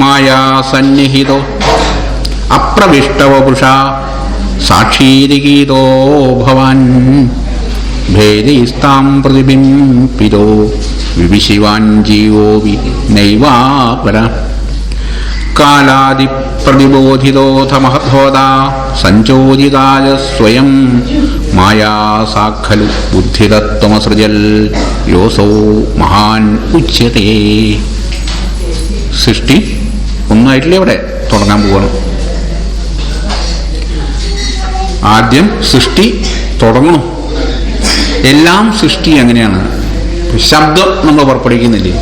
മായാ സന്നിഹിതോ അപ്രവിഷ്ടവപുഷ സാക്ഷീരിഗീതോ ഭവാൻ ഭേദീസ്താം പ്രതിബിംബിതോ വിവിശിവാൻ ജീവോവി നൈവാപര കാലാദിപ്രതിബോധിതോഥ മഹദ്ഭവതാ സഞ്ചോദിതായ സ്വയം മായാ സാഖലു ബുദ്ധിതത്വമസൃജൽ യോസോ മഹാൻ ഉച്യതേ. സൃഷ്ടി ഒന്നായിട്ടില്ലേ ഇവിടെ തുടങ്ങാൻ പോകണം. ആദ്യം സൃഷ്ടി തുടങ്ങണം. എല്ലാം സൃഷ്ടി എങ്ങനെയാണ്? ശബ്ദം നമ്മൾ പുറപ്പെടുവിക്കുന്നില്ലേ?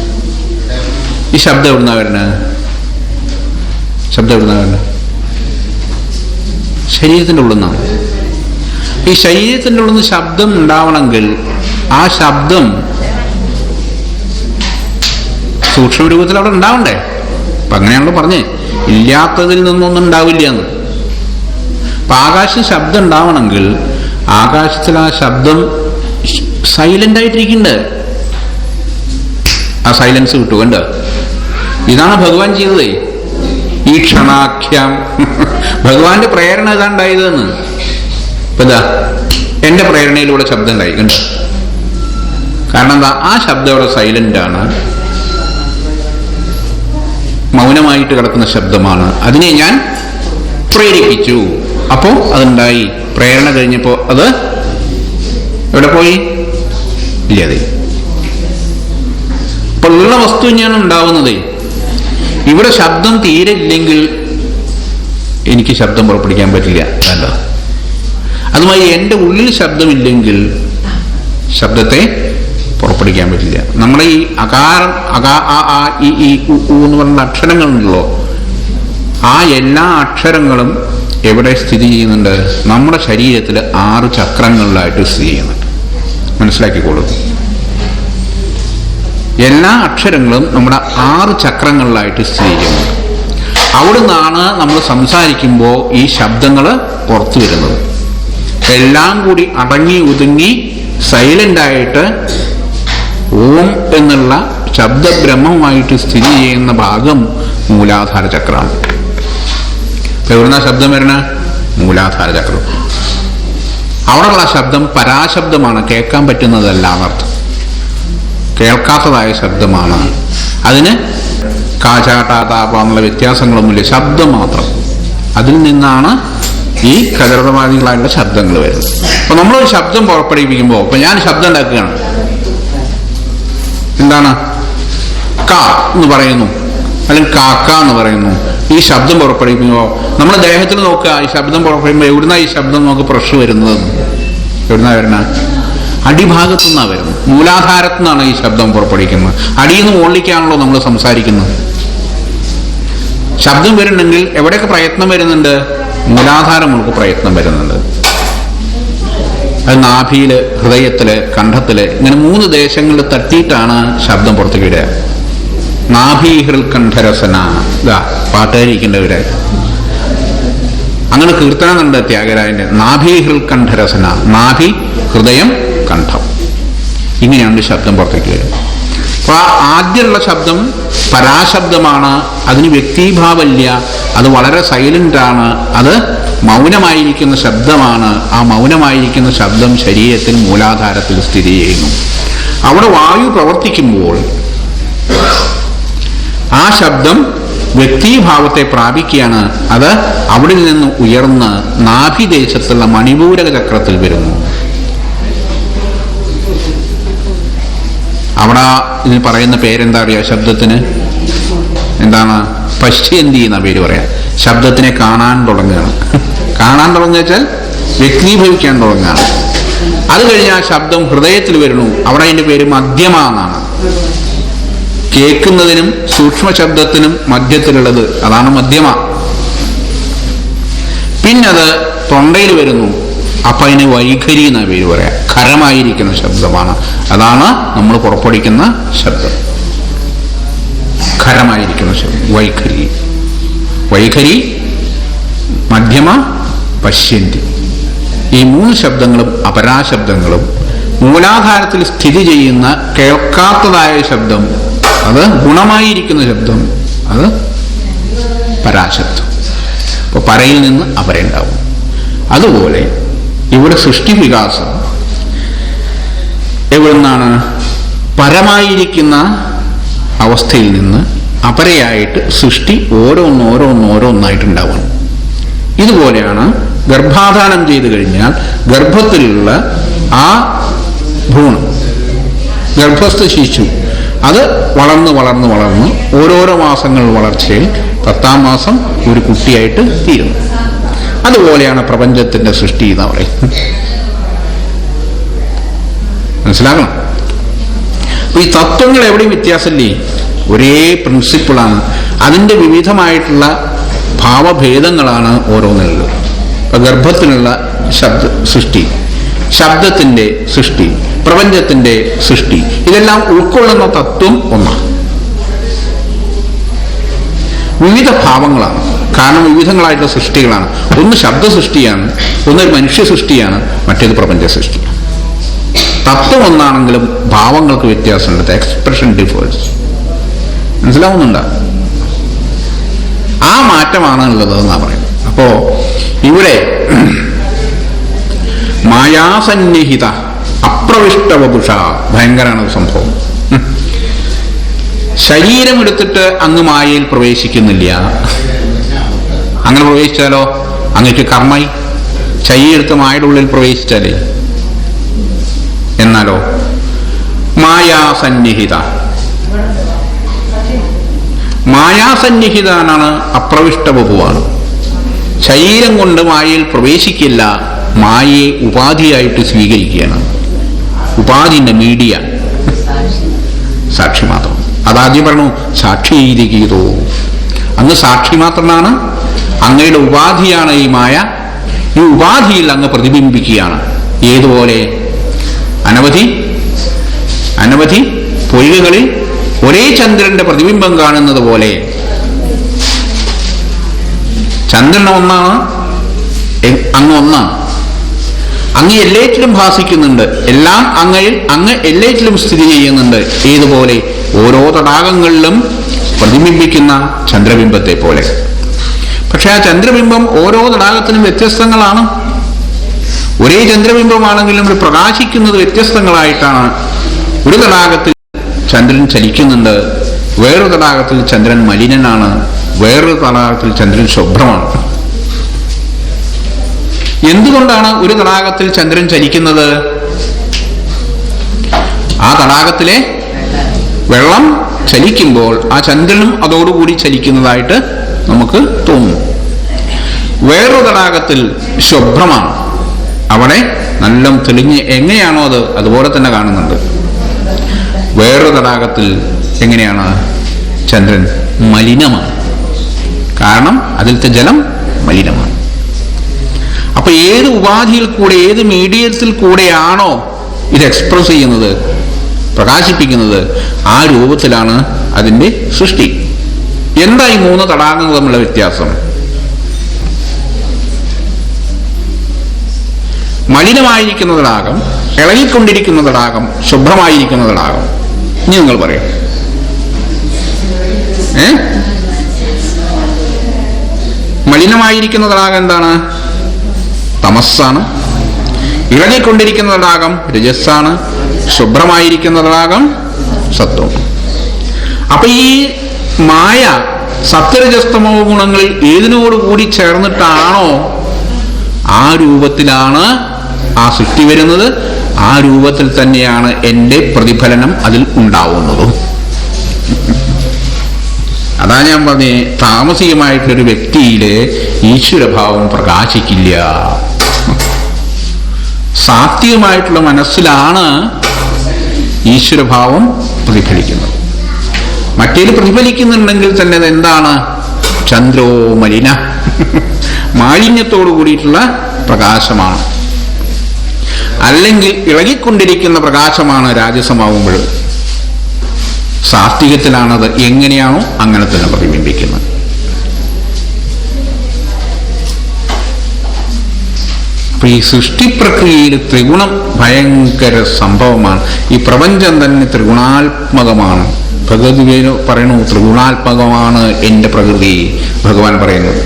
ഈ ശബ്ദം എവിടുന്നാ വരുന്നത്? ശബ്ദം എവിടുന്നാ വരുന്നത്? ശരീരത്തിൻ്റെ ഉള്ളിൽ നിന്നാണ്. ഈ ശരീരത്തിൻ്റെ ഉള്ളിൽ നിന്ന് ശബ്ദം ഉണ്ടാവണമെങ്കിൽ ആ ശബ്ദം സൂക്ഷ്മരൂപത്തിൽ അവിടെ ഉണ്ടാവണ്ടേ? അപ്പം അങ്ങനെയാണല്ലോ പറഞ്ഞേ, ഇല്ലാത്തതിൽ നിന്നൊന്നും ഉണ്ടാവില്ല എന്ന്. അപ്പം ആകാശം ശബ്ദം ഉണ്ടാവണമെങ്കിൽ ആകാശത്തിൽ ആ ശബ്ദം സൈലന്റ് ആയിട്ടിരിക്കണ്ടേ? ആ സൈലൻസ് കിട്ടുകണ്ട. ഇതാണ് ഭഗവാൻ ചെയ്തത്. ഈ ക്ഷണാഖ്യം ഭഗവാന്റെ പ്രേരണ ഇതാണ്ടായതെന്ന്. ഇപ്പം എന്താ എൻ്റെ പ്രേരണയിലൂടെ ശബ്ദം ഉണ്ടായി കണ്ടോ? കാരണം എന്താ? ആ ശബ്ദം അവിടെ സൈലന്റ് ആണ്, മൗനമായിട്ട് കിടക്കുന്ന ശബ്ദമാണ്. അതിനെ ഞാൻ പ്രേരിപ്പിച്ചു, അപ്പോൾ അതുണ്ടായി. പ്രേരണ കഴിഞ്ഞപ്പോൾ അത് എവിടെ പോയി? ഇല്ലാതെ. അപ്പോൾ ഉള്ള വസ്തു ഞാൻ ഉണ്ടാവുന്നത്. ഇവിടെ ശബ്ദം തീരെ ഇല്ലെങ്കിൽ എനിക്ക് ശബ്ദം പുറപ്പെടുവിക്കാൻ പറ്റില്ല. അല്ല, അതുമായി എൻ്റെ ഉള്ളിൽ ശബ്ദമില്ലെങ്കിൽ ശബ്ദത്തെ പുറപ്പെടുവിക്കാൻ പറ്റില്ല. നമ്മളെ ഈ അകാരം ഈ എന്ന് പറയുന്ന അക്ഷരങ്ങളുണ്ടല്ലോ, ആ എല്ലാ അക്ഷരങ്ങളും എവിടെ സ്ഥിതി ചെയ്യുന്നുണ്ട്? നമ്മുടെ ശരീരത്തിൽ 6 ചക്രങ്ങളിലായിട്ട് സ്ഥിതി ചെയ്യുന്നുണ്ട്. മനസ്സിലാക്കിക്കോളൂ. എല്ലാ അക്ഷരങ്ങളും നമ്മുടെ 6 ചക്രങ്ങളിലായിട്ട് സ്ഥിതി ചെയ്യുന്നുണ്ട്. അവിടെ നിന്നാണ് നമ്മൾ സംസാരിക്കുമ്പോൾ ഈ ശബ്ദങ്ങൾ പുറത്തു വരുന്നത്. എല്ലാം കൂടി അടങ്ങി ഒതുങ്ങി സൈലൻ്റായിട്ട് ഓം എന്നുള്ള ശബ്ദബ്രഹ്മമായിട്ട് സ്ഥിതി ചെയ്യുന്ന ഭാഗം മൂലാധാര ചക്രമാണ്. എവിടുന്ന ശബ്ദം വരണ? മൂലാധാര ചക്രം. അവിടെയുള്ള ശബ്ദം പരാശബ്ദമാണ്, കേൾക്കാൻ പറ്റുന്നതല്ല എന്നർത്ഥം. കേൾക്കാത്തതായ ശബ്ദമാണ്. അതിന് കാചാട്ടാതാപ എന്നുള്ള വ്യത്യാസങ്ങളൊന്നുമില്ല, ശബ്ദം മാത്രം. അതിൽ നിന്നാണ് ഈ കചരതവാദികളായുള്ള ശബ്ദങ്ങൾ വരുന്നത്. അപ്പൊ നമ്മളൊരു ശബ്ദം പുറപ്പെടുവിപ്പിക്കുമ്പോൾ, ഇപ്പൊ ഞാൻ ശബ്ദം ഉണ്ടാക്കുകയാണ്. എന്താണ്? ക എന്ന് പറയുന്നു, അല്ലെങ്കിൽ കാക്ക എന്ന് പറയുന്നു. ഈ ശബ്ദം പുറപ്പെടുവിക്കുമ്പോൾ നമ്മൾ ദേഹത്തിൽ നോക്കുക. ഈ ശബ്ദം പുറപ്പെടുമ്പോൾ എവിടുന്നാ ഈ ശബ്ദം നമുക്ക് പ്രഷർ വരുന്നത്? എവിടുന്നാ വരുന്ന? അടിഭാഗത്തു നിന്നാണ് വരുന്നത്. മൂലാധാരത്തു നിന്നാണ് ഈ ശബ്ദം പുറപ്പെടുവിക്കുന്നത്. അടിയിൽ നിന്ന് മുകളിലേക്കാണല്ലോ നമ്മൾ സംസാരിക്കുന്നത്. ശബ്ദം വരുന്നുണ്ടെങ്കിൽ എവിടെയൊക്കെ പ്രയത്നം വരുന്നുണ്ട്? മൂലാധാരം നമുക്ക് പ്രയത്നം വരുന്നുണ്ട്. അത് നാഭിയില്, ഹൃദയത്തില്, കണ്ഠത്തില്, ഇങ്ങനെ 3 ദേശങ്ങളിൽ തട്ടിയിട്ടാണ് ശബ്ദം പുറത്തേക്ക് ഇടുക. നാഭീഹൃൽ കണ്ഠരസന. ഇതാ പാട്ടുകാരിക്കേണ്ടവരെ അങ്ങനെ കീർത്തനം കണ്ട ത്യാഗരാജന്റെ നാഭീഹൃൽ കണ്ഠരസന. നാഭി, ഹൃദയം, കണ്ഠം, ഇങ്ങനെയാണ് ശബ്ദം പുറത്തേക്ക് വരിക. അപ്പൊ ആദ്യമുള്ള ശബ്ദം പരാശബ്ദമാണ്. അതിന് വ്യക്തിഭാവമില്ല, അത് വളരെ സൈലന്റാണ്, അത് മൗനമായിരിക്കുന്ന ശബ്ദമാണ്. ആ മൗനമായിരിക്കുന്ന ശബ്ദം ശരീരത്തിൽ മൂലാധാരത്തിൽ സ്ഥിതി ചെയ്യുന്നു. അവിടെ വായു പ്രവർത്തിക്കുമ്പോൾ ആ ശബ്ദം വ്യക്തിഭാവത്തെ പ്രാപിക്കുകയാണ്. അത് അവിടെ നിന്ന് ഉയർന്ന് നാഭിദേശത്തുള്ള മണിപൂരക ചക്രത്തിൽ വരുന്നു. അവിടെ ഇതിന് പറയുന്ന പേരെന്താ അറിയാ? ശബ്ദത്തിന് എന്താണ്? പശ്യന്തി എന്ന പേര് പറയാം. ശബ്ദത്തിനെ കാണാൻ തുടങ്ങുകയാണ്. കാണാൻ തുടങ്ങുക വെച്ചാൽ വ്യക്തീഭവിക്കാൻ തുടങ്ങുകയാണ്. അത് കഴിഞ്ഞ് ആ ശബ്ദം ഹൃദയത്തിൽ വരുന്നു. അവിടെ അതിൻ്റെ പേര് മധ്യമ എന്നാണ്. കേൾക്കുന്നതിനും സൂക്ഷ്മ ശബ്ദത്തിനും മധ്യത്തിലുള്ളത്, അതാണ് മധ്യമ. പിന്നത് തൊണ്ടയിൽ വരുന്നു. അപ്പൊ അതിന് വൈഖരി എന്ന പേര് പറയാം. ഖരമായിരിക്കുന്ന ശബ്ദമാണ്. അതാണ് നമ്മൾ പുറപ്പെടുവിക്കുന്ന ശബ്ദം. ഖരമായിരിക്കുന്ന ശബ്ദം വൈഖരി. വൈഖരി, മധ്യമ, പശ്യന്തി. ഈ 3 ശബ്ദങ്ങളും അപരാശബ്ദങ്ങളും. മൂലാധാരത്തിൽ സ്ഥിതി ചെയ്യുന്ന കേൾക്കാത്തതായ ശബ്ദം, അത് ഗുണമായിരിക്കുന്ന ശബ്ദം, അത് പരാശബ്ദം. അപ്പൊ പരയിൽ നിന്ന് അപരയുണ്ടാവും. അതുപോലെ ഇവിടെ സൃഷ്ടി വികാസം എവിടുന്നാണ്? പരമായിരിക്കുന്ന അവസ്ഥയിൽ നിന്ന് അപരയായിട്ട് സൃഷ്ടി ഓരോന്നായിട്ടുണ്ടാവണം. ഇതുപോലെയാണ് ഗർഭാധാനം ചെയ്തു കഴിഞ്ഞാൽ ഗർഭത്തിലുള്ള ആ ഭ്രൂണം, ഗർഭസ്ഥ ശിശു, അത് വളർന്ന് ഓരോരോ മാസങ്ങൾ വളർച്ചയിൽ 10-ാം മാസം ഒരു കുട്ടിയായിട്ട് തീരുന്നു. അതുപോലെയാണ് പ്രപഞ്ചത്തിന്റെ സൃഷ്ടി എന്ന് പറയുന്നത്. മനസ്സിലാക്കണം. അപ്പൊ ഈ തത്വങ്ങൾ എവിടെയും വ്യത്യാസമില്ലേ, ഒരേ പ്രിൻസിപ്പിളാണ്. അതിൻ്റെ വിവിധമായിട്ടുള്ള ഭാവഭേദങ്ങളാണ് ഓരോന്നുള്ളത്. ഇപ്പൊ ഗർഭത്തിലുള്ള സൃഷ്ടി, ശബ്ദത്തിന്റെ സൃഷ്ടി, പ്രപഞ്ചത്തിന്റെ സൃഷ്ടി, ഇതെല്ലാം ഉൾക്കൊള്ളുന്ന തത്വം ഒന്നാണ്. വിവിധ ഭാവങ്ങളാണ്. കാരണം വിവിധങ്ങളായിട്ടുള്ള സൃഷ്ടികളാണ്. ഒന്ന് ശബ്ദ സൃഷ്ടിയാണ്, ഒന്നൊരു മനുഷ്യ സൃഷ്ടിയാണ്, മറ്റേത് പ്രപഞ്ച സൃഷ്ടിയാണ്. തത്വം ഒന്നാണെങ്കിലും ഭാവങ്ങൾക്ക് വ്യത്യാസമുണ്ട്. Expression differs. മനസ്സിലാവുന്നുണ്ടോ? ആ മാറ്റമാണ് ഉള്ളത് എന്നാണ് പറയുന്നത്. അപ്പോ ഇവിടെ മായാസന്നിഹിത അപ്രവിഷ്ടവപുഷ, ഭയങ്കരമാണ് സംഭവം. ശരീരമെടുത്തിട്ട് അങ്ങ് മായയിൽ പ്രവേശിക്കുന്നില്ല. അങ്ങനെ പ്രവേശിച്ചാലോ അങ്ങക്ക് കർമ്മമായി. ശരീരമെടുത്ത് മായയുടെ ഉള്ളിൽ പ്രവേശിച്ചാലേ. എന്നാലോ മായാസന്നിഹിത, മായാസന്നിഹിതനാണ്, അപ്രവിഷ്ടവപുവാണ്. ശരീരം കൊണ്ട് മായയിൽ പ്രവേശിക്കില്ല, മായയെ ഉപാധിയായിട്ട് സ്വീകരിക്കുകയാണ്. ഉപാധിന്റെ മീഡിയ സാക്ഷി മാത്രം. അതാദ്യം പറഞ്ഞു സാക്ഷീകരിക്കീതോ, അങ്ങ് സാക്ഷി മാത്രമാണ്, അങ്ങയുടെ ഉപാധിയാണ് ഈ മായ. ഈ ഉപാധിയിൽ അങ്ങ് പ്രതിബിംബിക്കുകയാണ്. ഏതുപോലെ? അനവധി പൊയ്കകളിൽ ഒരേ ചന്ദ്രന്റെ പ്രതിബിംബം കാണുന്നത് പോലെ. ചന്ദ്രൻ ഒന്നാണ്, അങ്ങ് ഒന്നാണ്. അങ്ങ് എല്ലാറ്റിലും ഭാസിക്കുന്നുണ്ട്. എല്ലാം അങ്ങ് എല്ലാറ്റിലും സ്ഥിതി ചെയ്യുന്നുണ്ട്. ഏതുപോലെ? ഓരോ തടാകങ്ങളിലും പ്രതിബിംബിക്കുന്ന ചന്ദ്രബിംബത്തെ പോലെ. പക്ഷെ ആ ചന്ദ്രബിംബം ഓരോ തടാകത്തിനും വ്യത്യസ്തങ്ങളാണ്. ഒരേ ചന്ദ്രബിംബമാണെങ്കിലും പ്രകാശിക്കുന്നത് വ്യത്യസ്തങ്ങളായിട്ടാണ്. ഒരു തടാകത്തിൽ ചന്ദ്രൻ ചലിക്കുന്നുണ്ട്, വേറൊരു തടാകത്തിൽ ചന്ദ്രൻ മലിനനാണ്, വേറൊരു തടാകത്തിൽ ചന്ദ്രൻ ശുഭ്രമാണ്. എന്തുകൊണ്ടാണ് ഒരു തടാകത്തിൽ ചന്ദ്രൻ ചലിക്കുന്നത്? ആ തടാകത്തിലെ വെള്ളം ചലിക്കുമ്പോൾ ആ ചന്ദ്രനും അതോടുകൂടി ചലിക്കുന്നതായിട്ട് നമുക്ക് തോന്നും. വേറൊരു തടാകത്തിൽ ശുഭ്രമാണ്, അവിടെ നല്ല തെളിഞ്ഞ് എങ്ങനെയാണോ അതുപോലെ തന്നെ കാണുന്നുണ്ട്. വേറൊരു തടാകത്തിൽ എങ്ങനെയാണ്? ചന്ദ്രൻ മലിനമാണ്, കാരണം അതിലത്തെ ജലം മലിനമാണ്. അപ്പൊ ഏത് ഉപാധിയിൽ കൂടെ, ഏത് മീഡിയത്തിൽ കൂടെയാണോ ഇത് എക്സ്പ്രസ് ചെയ്യുന്നത്, പ്രകാശിപ്പിക്കുന്നത്, ആ രൂപത്തിലാണ് അതിൻ്റെ സൃഷ്ടി. എന്താ ഈ 3 തടാകങ്ങൾ തമ്മിലുള്ള വ്യത്യാസം? മലിനമായിരിക്കുന്ന തടാകം, ഇളകിക്കൊണ്ടിരിക്കുന്ന തടാകം, ശുഭ്രമായിരിക്കുന്ന തടാകം. ഇനി നിങ്ങൾ പറയാം. മലിനമായിരിക്കുന്ന തടാകം എന്താണ്? തമസ്സാണ്. ഇളകിക്കൊണ്ടിരിക്കുന്ന തടാകം രജസ്സാണ്. ശുഭ്രമായിരിക്കുന്ന തടാകം സത്വം. അപ്പൊ ഈ മായ സത്വരജസ്തമോ ഗുണങ്ങളിൽ ഏതിനോടുകൂടി ചേർന്നിട്ടാണോ ആ രൂപത്തിലാണ് ആ സൃഷ്ടി വരുന്നത്. ആ രൂപത്തിൽ തന്നെയാണ് എൻ്റെ പ്രതിഫലനം അതിൽ ഉണ്ടാവുന്നതും. അതാ ഞാൻ പറഞ്ഞേ, താമസികമായിട്ടൊരു വ്യക്തിയില് ഈശ്വരഭാവം പ്രകാശിക്കില്ല. സാത്വികമായിട്ടുള്ള മനസ്സിലാണ് ഈശ്വരഭാവം പ്രതിഫലിക്കുന്നത്. മറ്റേത് പ്രതിഫലിക്കുന്നുണ്ടെങ്കിൽ തന്നെ അത് എന്താണ്? ചന്ദ്രോ മലിന, മാലിന്യത്തോടു കൂടിയിട്ടുള്ള പ്രകാശമാണ്. അല്ലെങ്കിൽ ഇളകിക്കൊണ്ടിരിക്കുന്ന പ്രകാശമാണ് രാജസമാവുമ്പോൾ. സാത്വികത്തിലാണത് എങ്ങനെയാണോ അങ്ങനെ തന്നെ പ്രതിബിംബിക്കുന്നത്. അപ്പൊ ഈ സൃഷ്ടി പ്രക്രിയയിൽ ത്രിഗുണം ഭയങ്കര സംഭവമാണ്. ഈ പ്രപഞ്ചം തന്നെ ത്രിഗുണാത്മകമാണ്. ഭഗവത്ഗീത പറയണു, ത്രിഗുണാത്മകമാണ് എൻ്റെ പ്രകൃതി. ഭഗവാൻ പറയുന്നത്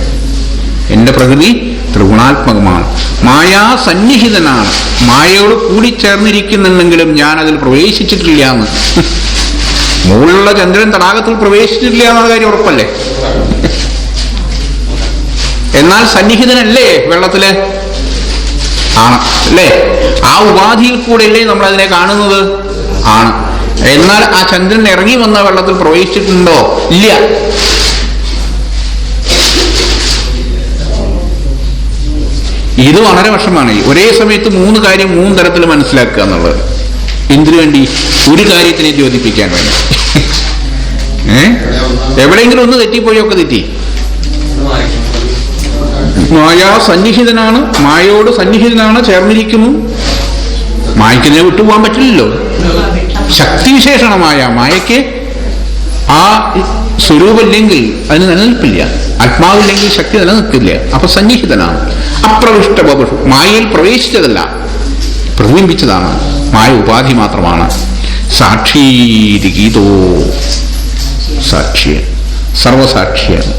എൻ്റെ പ്രകൃതി ത്രിഗുണാത്മകമാണ്. മായാ സന്നിഹിതനാണ്. മായയോട് കൂടിച്ചേർന്നിരിക്കുന്നുണ്ടെങ്കിലും ഞാൻ അതിൽ പ്രവേശിച്ചിട്ടില്ല എന്ന്. മുകളിലുള്ള ചന്ദ്രൻ തടാകത്തിൽ പ്രവേശിച്ചിട്ടില്ല എന്നുള്ള കാര്യം ഉറപ്പല്ലേ? എന്നാൽ സന്നിഹിതനല്ലേ വെള്ളത്തില്? ആണ് അല്ലേ? ആ ഉപാധിയിൽ കൂടെയല്ലേ നമ്മൾ അതിനെ കാണുന്നത്? ആണ്. എന്നാൽ ആ ചന്ദ്രൻ ഇറങ്ങി വന്ന വെള്ളത്തിൽ പ്രവേശിച്ചിട്ടുണ്ടോ? ഇല്ല. ഇത് വളരെ വിഷമാണ്. ഒരേ സമയത്ത് മൂന്ന് കാര്യം മൂന്ന് തരത്തിൽ മനസ്സിലാക്കുക എന്നുള്ളത്. എന്തിനു വേണ്ടി? ഒരു കാര്യത്തിനെ ദ്യോതിപ്പിക്കാൻ വേണ്ടി. എവിടെയെങ്കിലും ഒന്ന് തെറ്റിപ്പോയൊക്കെ തെറ്റി. മായാ സന്നിഹിതനാണ്, മായയോട് സന്നിഹിതനാണ്, ചേർന്നിരിക്കുന്നു. മായക്കിനെ വിട്ടുപോകാൻ പറ്റില്ലല്ലോ. ശക്തിവിശേഷണമായ മായയ്ക്ക് ആ സ്വരൂപമില്ലെങ്കിൽ അതിന് നിലനിൽപ്പില്ല. ആത്മാവില്ലെങ്കിൽ ശക്തി നിലനിൽക്കില്ല. അപ്പൊ സന്നിഹിതനാണ്. അപ്രവിഷ്ട ബഹുഷു, മായയിൽ പ്രവേശിച്ചതല്ല, പ്രതിബിംബിച്ചതാണ്. മായ ഉപാധി മാത്രമാണ്. സാക്ഷീരിഗീതോ, സാക്ഷിയ, സർവസാക്ഷിയാണ്.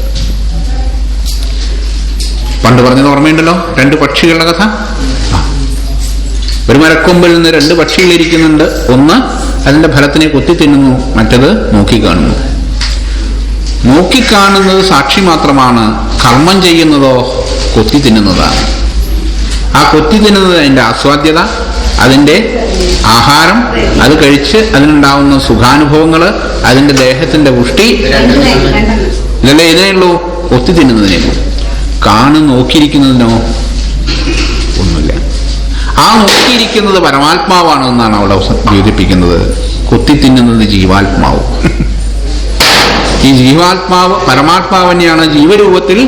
പണ്ട് പറഞ്ഞത് ഓർമ്മയുണ്ടല്ലോ, രണ്ട് പക്ഷികളുടെ കഥ. ഒരു മരക്കൊമ്പിൽ നിന്ന് രണ്ട് പക്ഷികളിരിക്കുന്നുണ്ട്. ഒന്ന് അതിന്റെ ഫലത്തിനെ കൊത്തി തിന്നുന്നു, മറ്റത് നോക്കിക്കാണുന്നു. നോക്കിക്കാണുന്നത് സാക്ഷി മാത്രമാണ്. കർമ്മം ചെയ്യുന്നതോ കൊത്തി തിന്നുന്നതാണ്. ആ കൊത്തി തിന്നുന്നത് അതിൻ്റെ ആസ്വാദ്യത, അതിൻ്റെ ആഹാരം, അത് കഴിച്ച് അതിനുണ്ടാവുന്ന സുഖാനുഭവങ്ങൾ, അതിൻ്റെ ദേഹത്തിൻ്റെ പുഷ്ടി, ഇതല്ലേ ഇതിനേ ഉള്ളൂ. കൊത്തി തിന്നുന്നതിനേ. നോക്കിയിരിക്കുന്നതിനോ ഒന്നുമില്ല. ആ നോക്കിയിരിക്കുന്നത് പരമാത്മാവാണ് എന്നാണ് അവിടെ ദ്യോതിപ്പിക്കുന്നത്. കൊത്തി തിന്നുന്നത് ജീവാത്മാവ്. ഈ ജീവാത്മാവ് പരമാത്മാവ് തന്നെയാണ് ജീവരൂപത്തിൽ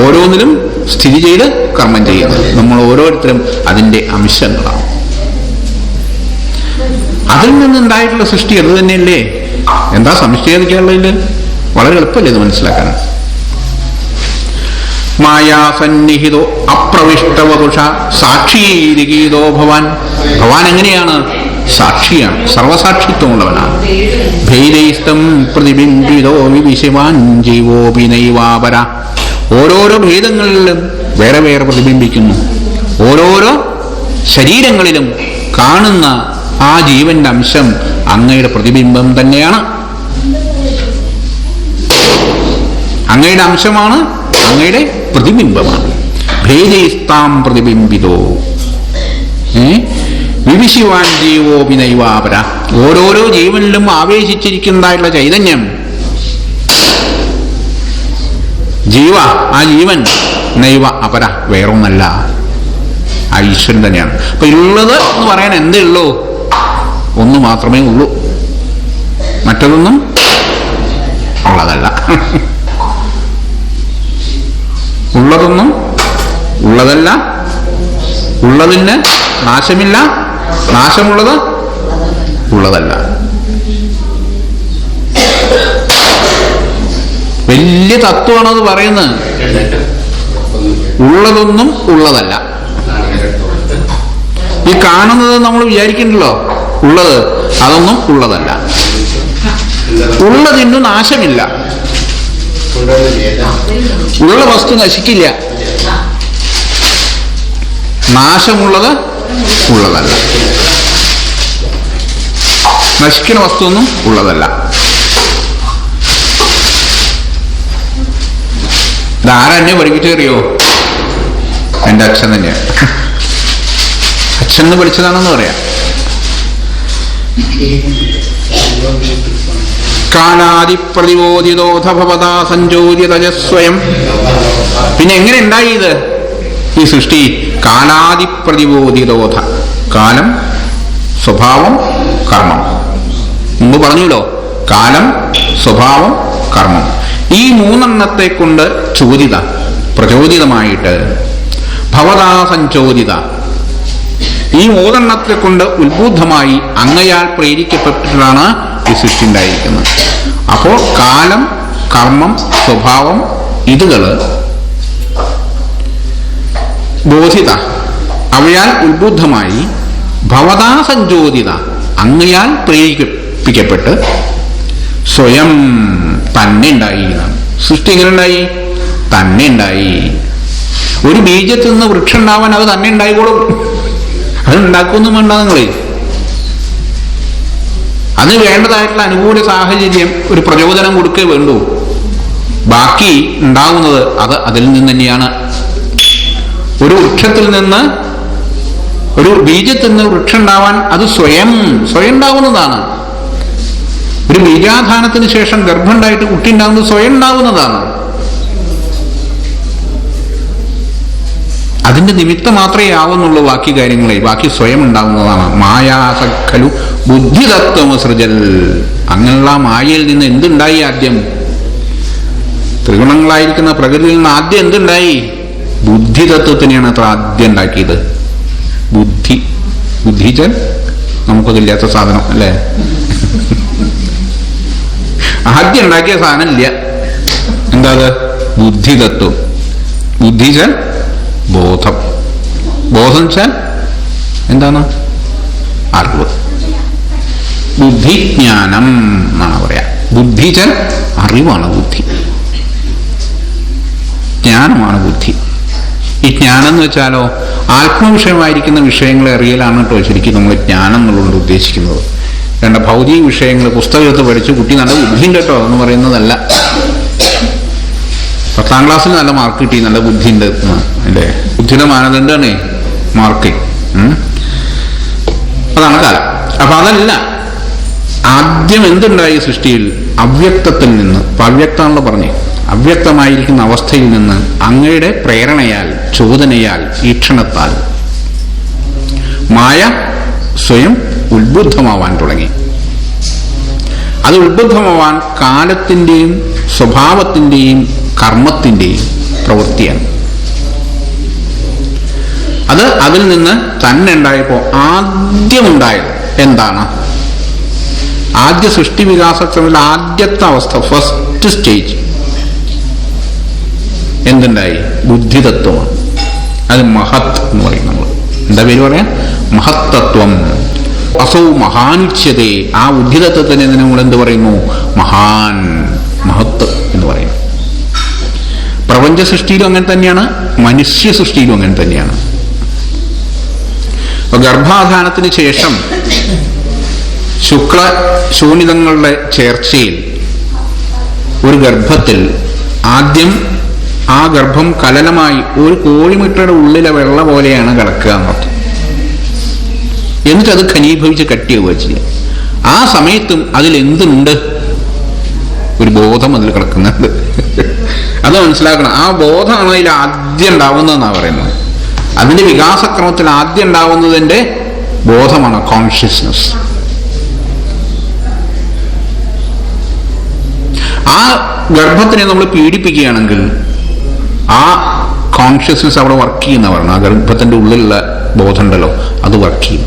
ഓരോന്നിലും സ്ഥിതി ചെയ്ത് കർമ്മം ചെയ്യുന്നത്. നമ്മൾ ഓരോരുത്തരും അതിൻ്റെ അംശങ്ങളാണ്. അതിൽ നിന്നുണ്ടായിട്ടുള്ള സൃഷ്ടി അത് തന്നെയല്ലേ? എന്താ സംശയിക്കാനുള്ളതിൽ? വളരെ എളുപ്പമല്ലേ ഇത് മനസ്സിലാക്കാൻ. മായാസന്നിഹിതോ അപ്രവിഷ്ടവപുഷ സാക്ഷീരിഗീതോ ഭവാൻ. ഭവാൻ എങ്ങനെയാണ്? സാക്ഷിയാണ്, സർവസാക്ഷിത്വമുള്ളവനാണ്. ഭേദൈസ്തം പ്രതിബിംബിതോ വിവിശവാൻ ജീവോപി നൈവാപര. ഓരോരോ ഭേദങ്ങളിലും വേറെ വേറെ പ്രതിബിംബിക്കുന്നു. ഓരോരോ ശരീരങ്ങളിലും കാണുന്ന ആ ജീവന്റെ അംശം അങ്ങയുടെ പ്രതിബിംബം തന്നെയാണ്. അങ്ങയുടെ അംശമാണ്, അങ്ങയുടെ പ്രതിബിംബമാണ്. ഭേദൈസ്താം പ്രതിബിംബിതോ വിവിശിവാൻ ജീവോപി നൈവാപര. ഓരോരോ ജീവനിലും ആവേശിച്ചിരിക്കുന്നതായിട്ടുള്ള ചൈതന്യം ജീവ, ആ ജീവൻ നൈവ അപര, വേറൊന്നല്ല, ആ ഈശ്വരൻ തന്നെയാണ്. അപ്പൊ ഉള്ളത് എന്ന് പറയാൻ എന്തേ ഉള്ളൂ? ഒന്ന് മാത്രമേ ഉള്ളൂ, മറ്റതൊന്നും ഉള്ളതല്ല. ഉള്ളതൊന്നും ഉള്ളതല്ല, ഉള്ളതിന് നാശമില്ല, നാശമുള്ളത് ഉള്ളതല്ല. വലിയ തത്വമാണത് പറയുന്നത്. ഉള്ളതൊന്നും ഉള്ളതല്ല. ഈ കാണുന്നത് നമ്മൾ വിചാരിക്കണ്ടല്ലോ ഉള്ളത്, അതൊന്നും ഉള്ളതല്ല. ഉള്ളതിന് നാശമില്ല. ഉള്ള വസ്തു നശിക്കില്ല. നാശമുള്ളത് ഉള്ളതല്ല. നശിക്കുന്ന വസ്തു ഒന്നും ഉള്ളതല്ല. ഇതാരെന്നെ പഠിപ്പിച്ചറിയോ? എൻ്റെ അച്ഛൻ തന്നെയാണ്. അച്ഛൻ എന്ന് പഠിച്ചതാണെന്ന് പറയാം. കാലാദിപ്രതിബോധിതോധ ഭവതാ സഞ്ചോദിതജസ്വയം. പിന്നെ എങ്ങനെ ഉണ്ടായി ഇത് ഈ സൃഷ്ടി? കാലാദിപ്രതിബോധിതോധ, കാലം, സ്വഭാവം, കർമ്മം. മുമ്പ് പറഞ്ഞല്ലോ, കാലം, സ്വഭാവം, കർമ്മം. ഈ മൂന്നെണ്ണത്തെ കൊണ്ട് ചോദിത, പ്രചോദിതമായിട്ട് ഭവതാ സഞ്ചോദിത, ഈ 3 കൊണ്ട് ഉത്ബുദ്ധമായി അങ്ങയാൽ പ്രേരിക്കപ്പെട്ടിട്ടാണ് ഈ സൃഷ്ടി ഉണ്ടായിരിക്കുന്നത്. അപ്പോൾ കാലം, കർമ്മം, സ്വഭാവം ഇതുകൾ ബോധിത, അവയാൽ ഉത്ബുദ്ധമായി ഭവതാ സഞ്ജോതിത, അങ്ങയാൽ പ്രേരിപ്പിക്കപ്പെട്ട് സ്വയം തന്നെ ഉണ്ടായി. സൃഷ്ടി എങ്ങനെ ഉണ്ടായി? തന്നെ ഉണ്ടായി. ഒരു ബീജത്തിൽ നിന്ന് വൃക്ഷം ഉണ്ടാവാൻ അത് തന്നെ ഉണ്ടായിക്കോളും. അത് ഉണ്ടാക്കൊന്നും വേണ്ട നിങ്ങളെ. അതിന് വേണ്ടതായിട്ടുള്ള അനുകൂല സാഹചര്യം, ഒരു പ്രചോദനം കൊടുക്കേ വേണ്ടൂ. ബാക്കി ഉണ്ടാകുന്നത് അത് അതിൽ നിന്ന് തന്നെയാണ്. ഒരു വൃക്ഷത്തിൽ നിന്ന്, ഒരു ബീജത്തിൽ നിന്ന് വൃക്ഷം ഉണ്ടാവാൻ അത് സ്വയം ഉണ്ടാവുന്നതാണ്. ഒരു ബീജാധാനത്തിന് ശേഷം ഗർഭം ഉണ്ടായിട്ട് കുട്ടി ഉണ്ടാകുന്നത് സ്വയം ഉണ്ടാവുന്നതാണ്. അതിന്റെ നിമിത്തം മാത്രമേ ആവുന്നുള്ളൂ. ബാക്കി കാര്യങ്ങളെ ബാക്കി സ്വയം ഉണ്ടാവുന്നതാണ്. മായാസഖലു ബുദ്ധിതത്വമസൃജൽ. അങ്ങനെയുള്ള മായയിൽ നിന്ന് എന്തുണ്ടായി? ആദ്യം ത്രിഗുണങ്ങളായിരിക്കുന്ന പ്രകൃതിയിൽ നിന്ന് ആദ്യം എന്തുണ്ടായി? ബുദ്ധിതത്വത്തിനെയാണ് അത്ര ആദ്യം ഉണ്ടാക്കിയത്. ബുദ്ധിച്ചൻ നമുക്കതില്ലാത്ത സാധനം അല്ലേ? ആദ്യം ഉണ്ടാക്കിയ സാധനം ഇല്ല. എന്താ അത്? ബുദ്ധിതത്വം. ബുദ്ധിച്ചൻ ബോധം. ബോധം വെച്ചാൽ എന്താണ്? അറിവ്. ബുദ്ധിജ്ഞാനം എന്നാണ് പറയാ. ബുദ്ധിച്ചൻ അറിവാണ് ബുദ്ധി, ജ്ഞാനമാണ് ബുദ്ധി. ഈ ജ്ഞാനം എന്ന് വെച്ചാലോ ആത്മവിഷയമായിരിക്കുന്ന വിഷയങ്ങളെ അറിയലാണ് കേട്ടോ ശരിക്കും നമ്മൾ ജ്ഞാനം എന്നുള്ളത് ഉദ്ദേശിക്കുന്നത്. വേണ്ട ഭൗതിക വിഷയങ്ങൾ പുസ്തകത്ത് പഠിച്ച് കുട്ടി നല്ല ബുദ്ധിയുണ്ട് കേട്ടോ എന്ന് പറയുന്നതല്ല. 10ാം ക്ലാസ്സിൽ നല്ല മാർക്ക് കിട്ടി, നല്ല ബുദ്ധിയുണ്ട് അല്ലേ? ബുദ്ധിയുടെ മാനദണ്ഡമാണ് മാർക്ക്. അതാണ് കാലം. അപ്പൊ അതല്ല, ആദ്യം എന്തുണ്ടായി സൃഷ്ടിയിൽ? അവ്യക്തത്തിൽ നിന്ന്. അപ്പൊ അവ്യക്തമാണല്ലോ പറഞ്ഞേ. അവ്യക്തമായിരിക്കുന്ന അവസ്ഥയിൽ നിന്ന് അങ്ങയുടെ പ്രേരണയാൽ, ചോദനയാൽ, ഈക്ഷണത്താൽ മായ സ്വയം ഉത്ബുദ്ധമാവാൻ തുടങ്ങി. അത് ഉത്ബുദ്ധമാവാൻ കാലത്തിൻ്റെയും സ്വഭാവത്തിൻ്റെയും കർമ്മത്തിൻ്റെയും പ്രവൃത്തിയാണ്. അത് അതിൽ നിന്ന് തന്നെ ഉണ്ടായപ്പോൾ ആദ്യമുണ്ടായത് എന്താണ്? ആദ്യ സൃഷ്ടി വികാസത്തിലുള്ള ആദ്യത്തെ അവസ്ഥ, ഫസ്റ്റ് സ്റ്റേജ് എന്തുണ്ടായി? ബുദ്ധിതത്വമാണ്. അത് മഹത് എന്ന് പറയും. നമ്മൾ എന്താ പേര് പറയാം? മഹത്തത്വം. അസൗ മഹാനുച്യതേ. ആ ബുദ്ധിതത്വത്തിന് നമ്മൾ എന്ത് പറയുന്നു? മഹാൻ, മഹത്ത് എന്ന് പറയുന്നു. പ്രപഞ്ച സൃഷ്ടിയിലും അങ്ങനെ തന്നെയാണ്, മനുഷ്യ സൃഷ്ടിയിലും അങ്ങനെ തന്നെയാണ്. അപ്പൊ ഗർഭാധാനത്തിന് ശേഷം ശുക്ല ശൂനിതങ്ങളുടെ ചേർച്ചയിൽ ഒരു ഗർഭത്തിൽ ആദ്യം ആ ഗർഭം കലലമായി ഒരു കോഴിമുട്ടയുടെ ഉള്ളിലെ വെള്ള പോലെയാണ് കിടക്കുക എന്നർത്ഥം. എന്നിട്ട് അത് ഘനീഭവിച്ച് കട്ടിയാവുക ചെയ്യുക. ആ സമയത്തും അതിലെന്തുണ്ട്? ഒരു ബോധം അതിൽ കിടക്കുന്നുണ്ട്. അത് മനസ്സിലാക്കണം. ആ ബോധമാണ് അതിൽ ആദ്യം ഉണ്ടാവുന്നതെന്നാണ് പറയുന്നത്. അതിന്റെ വികാസക്രമത്തിൽ ആദ്യം ഉണ്ടാവുന്നതിന്റെ ബോധമാണ് കോൺഷ്യസ്നസ്. ആ ഗർഭത്തിനെ നമ്മൾ പീഡിപ്പിക്കുകയാണെങ്കിൽ ആ കോൺഷ്യസ്നസ് അവിടെ വർക്ക് ചെയ്യുന്ന പറഞ്ഞു. ആ ഗർഭത്തിന്റെ ഉള്ളിലുള്ള ബോധം ഉണ്ടല്ലോ, അത് വർക്ക് ചെയ്യും.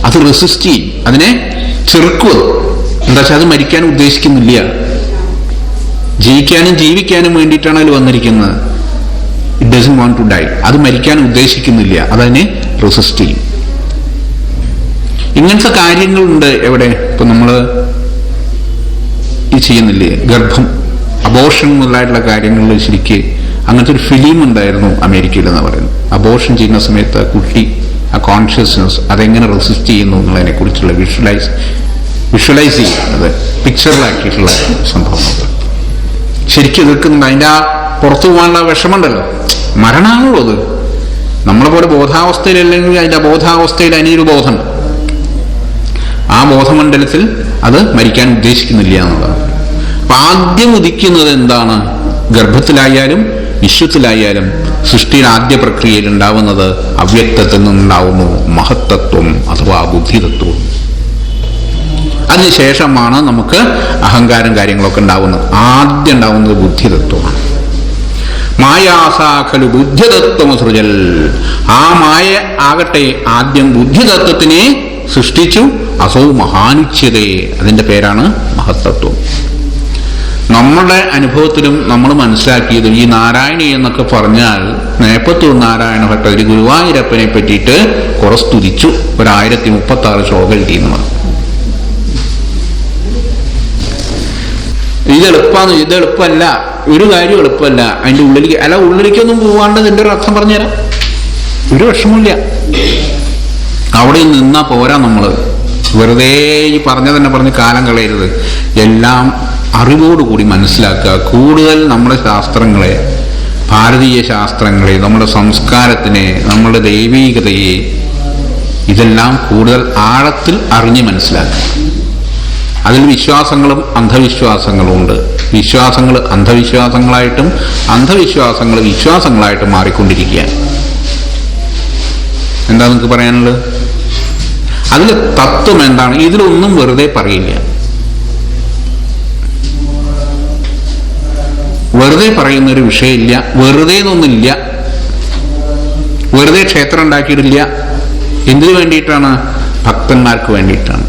അത് റെസിസ്റ്റ് ചെയ്യും, അതിനെ ചെറുക്കും. എന്താ വെച്ചാൽ അത് മരിക്കാൻ ഉദ്ദേശിക്കുന്നില്ല, ജീവിക്കാനും ജീവിക്കാനും വേണ്ടിയിട്ടാണ് അതിൽ വന്നിരിക്കുന്നത്. It doesn't want to die. അത് മരിക്കാൻ ഉദ്ദേശിക്കുന്നില്ല, അതതിനെ റെസിസ്റ്റ് ചെയ്യും. ഇങ്ങനത്തെ കാര്യങ്ങളുണ്ട് എവിടെ? ഇപ്പൊ നമ്മള് ഈ ചെയ്യുന്നില്ലേ ഗർഭം, അബോർഷൻ മുതലായിട്ടുള്ള കാര്യങ്ങളിൽ ശരിക്ക് അങ്ങനത്തെ ഒരു ഫിലിം ഉണ്ടായിരുന്നു അമേരിക്കയിൽ എന്ന് പറയുന്നത്. അബോർഷൻ ചെയ്യുന്ന സമയത്ത് കുട്ടി ആ കോൺഷ്യസ്നസ് അതെങ്ങനെ റെസിസ്റ്റ് ചെയ്യുന്നു എന്നുള്ളതിനെ കുറിച്ചുള്ള വിഷ്വലൈസ് ചെയ്യുന്നത്, പിക്ചറിലാക്കിയിട്ടുള്ള സംഭവങ്ങൾ ശരിക്കും എതിർക്കുന്നുണ്ട്. അതിൻ്റെ ആ പുറത്തു പോകാനുള്ള വിഷമമുണ്ടല്ലോ, മരണമാണല്ലോ അത്. നമ്മളെ പോലെ ബോധാവസ്ഥയിലല്ലെങ്കിൽ അതിൻ്റെ ബോധാവസ്ഥയിൽ അതിനൊരു ബോധമുണ്ട്. ആ ബോധമണ്ഡലത്തിൽ അത് മരിക്കാൻ ഉദ്ദേശിക്കുന്നില്ല എന്നുള്ളതാണ്. അപ്പൊ ആദ്യം ഉദിക്കുന്നത് എന്താണ്? ഗർഭത്തിലായാലും വിശ്വത്തിലായാലും സൃഷ്ടിയുടെ ആദ്യ പ്രക്രിയയിൽ ഉണ്ടാവുന്നത് അവ്യക്തത്തിൽ നിന്നുണ്ടാവുന്നു മഹത്തത്വം അഥവാ ബുദ്ധിതത്വം. അതിനുശേഷമാണ് നമുക്ക് അഹങ്കാരം കാര്യങ്ങളൊക്കെ ഉണ്ടാവുന്നത്. ആദ്യം ഉണ്ടാവുന്നത് ബുദ്ധിതത്വമാണ്. മായാസാഖലു ബുദ്ധിതത്വമസൃജൽ. ആ മായ ആകട്ടെ ആദ്യം ബുദ്ധിതത്വത്തിനെ സൃഷ്ടിച്ചു. അസൗ മഹാനുച്യതേ, അതിൻ്റെ പേരാണ് മഹത്തത്വം. നമ്മളുടെ അനുഭവത്തിലും നമ്മൾ മനസ്സിലാക്കിയത് ഈ നാരായണി എന്നൊക്കെ പറഞ്ഞാൽ നേപ്പത്തൂർ നാരായണ ഭട്ടതിരി ഗുരുവായൂരപ്പനെ പറ്റിയിട്ട് കുറെ സ്തുതിച്ചു. 1036 ശ്ലോകം എഴുതിയെന്ന്. ഇതെളുപ്പമല്ല, ഒരു കാര്യം എളുപ്പമല്ല. അതിൻ്റെ ഉള്ളിലേക്കൊന്നും പോവാണ്ട് ഇതിൻ്റെ ഒരു അർത്ഥം പറഞ്ഞുതരാം. ഒരു വിഷമമില്ല. അവിടെ നിന്നാ പോരാ. നമ്മൾ വെറുതെ ഈ പറഞ്ഞ് കാലം കളയരുത്. എല്ലാം അറിവോടുകൂടി മനസ്സിലാക്കുക. കൂടുതൽ നമ്മുടെ ശാസ്ത്രങ്ങളെ, ഭാരതീയ ശാസ്ത്രങ്ങളെ, നമ്മുടെ സംസ്കാരത്തിനെ, നമ്മുടെ ദൈവീകതയെ, ഇതെല്ലാം കൂടുതൽ ആഴത്തിൽ അറിഞ്ഞ് മനസ്സിലാക്കുക. അതിൽ വിശ്വാസങ്ങളും അന്ധവിശ്വാസങ്ങളും ഉണ്ട്. വിശ്വാസങ്ങൾ അന്ധവിശ്വാസങ്ങളായിട്ടും അന്ധവിശ്വാസങ്ങൾ വിശ്വാസങ്ങളായിട്ടും മാറിക്കൊണ്ടിരിക്കുക. എന്താ നിങ്ങൾക്ക് പറയാനുള്ളത്? അതിൽ തത്വം എന്താണ്? ഇതിലൊന്നും വെറുതെ പറയില്ല. വെറുതെ പറയുന്നൊരു വിഷയമില്ല. വെറുതെ എന്നൊന്നുമില്ല. വെറുതെ ക്ഷേത്രം ഉണ്ടാക്കിയിട്ടില്ല. എന്തിനു വേണ്ടിയിട്ടാണ്? ഭക്തന്മാർക്ക് വേണ്ടിയിട്ടാണ്.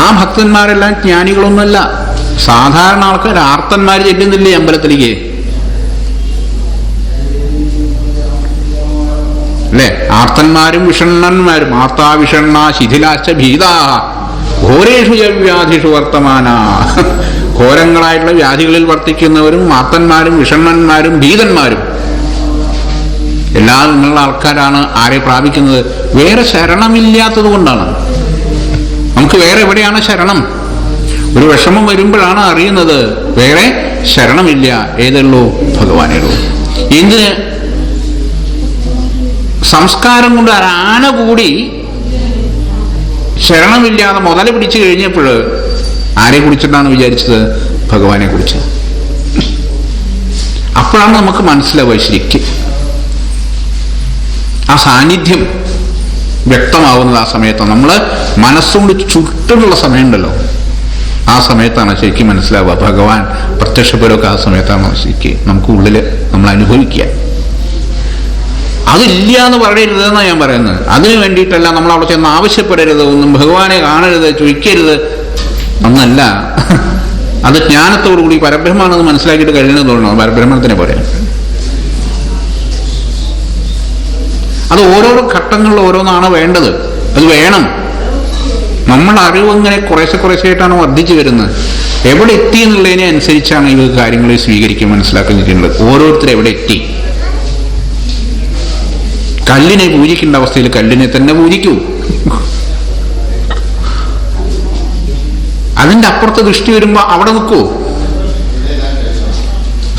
ആ ഭക്തന്മാരെല്ലാം ജ്ഞാനികളൊന്നുമല്ല, സാധാരണ ആൾക്കാർ. ആർത്തന്മാർ ചെല്ലുന്നില്ലേ അമ്പലത്തിലേക്ക്? അല്ലേ? ആർത്തന്മാരും വിഷണ്ണന്മാരും. ആർത്താ വിഷണ്ണ ശിഥിലാശ്ച ഭീതാ ഘോരേഷു വ്യാധിഷു വർത്തമാന. ഘോരങ്ങളായിട്ടുള്ള വ്യാധികളിൽ വർത്തിക്കുന്നവരും ആർത്തന്മാരും വിഷണ്ണന്മാരും ഭീതന്മാരും എല്ലാം നിങ്ങളുടെ ആൾക്കാരാണ്. ആരെ പ്രാപിക്കുന്നത്? വേറെ ശരണമില്ലാത്തത് കൊണ്ടാണ്. നമുക്ക് വേറെ എവിടെയാണ് ശരണം? ഒരു വിഷമം വരുമ്പോഴാണ് അറിയുന്നത് വേറെ ശരണമില്ല. ഏതുള്ളൂ? ഭഗവാനേ ഉള്ളൂ. എന്തിന്? സംസ്കാരം കൊണ്ട് ആന കൂടി ശരണമില്ലാതെ മുതല പിടിച്ചു കഴിഞ്ഞപ്പോൾ ആരെ കുറിച്ചിട്ടാണ് വിചാരിച്ചത്? ഭഗവാനെ കുറിച്ച്. അപ്പോഴാണ് നമുക്ക് മനസ്സിലാവുക ശരിക്കും ആ സാന്നിധ്യം വ്യക്തമാവുന്നത്. ആ സമയത്താണ് നമ്മൾ മനസ്സുകൊണ്ട് ചുറ്റുള്ള സമയമുണ്ടല്ലോ, ആ സമയത്താണ് ശരിക്കും മനസ്സിലാവുക. ഭഗവാൻ പ്രത്യക്ഷപ്പെടൊക്കെ ആ സമയത്താണ് ശരിക്കും നമുക്ക് ഉള്ളിൽ നമ്മൾ അനുഭവിക്കുക. അതില്ല എന്ന് പറയരുതെന്നാണ് ഞാൻ പറയുന്നത്. അതിനു വേണ്ടിയിട്ടല്ല നമ്മൾ അവിടെ ചെന്ന് ആവശ്യപ്പെടരുത്, ഒന്നും ഭഗവാനെ കാണരുത്, ചോദിക്കരുത് എന്നല്ല. അത് ജ്ഞാനത്തോടുകൂടി പരബ്രഹ്മാണെന്ന് മനസ്സിലാക്കിയിട്ട് കഴിയുന്നത് തോന്നണം. പരബ്രഹ്മത്തിനെ പോലെ അത് ഓരോരോ ഘട്ടങ്ങളിൽ ഓരോന്നാണ് വേണ്ടത്. അത് വേണം. നമ്മുടെ അറിവ് ഇങ്ങനെ കുറേശ്ശെയായിട്ടാണ് വർദ്ധിച്ചു വരുന്നത്. എവിടെ എത്തി എന്നുള്ളതിനെ അനുസരിച്ചാണ് ഈ കാര്യങ്ങളെ സ്വീകരിക്കാൻ മനസ്സിലാക്കിയിട്ടുള്ളത്. ഓരോരുത്തർ എവിടെ എത്തി. കല്ലിനെ പൂജിക്കേണ്ട അവസ്ഥയിൽ കല്ലിനെ തന്നെ പൂജിക്കൂ. അതിൻ്റെ അപ്പുറത്ത് ദൃഷ്ടി വരുമ്പോൾ അവിടെ നിൽക്കൂ.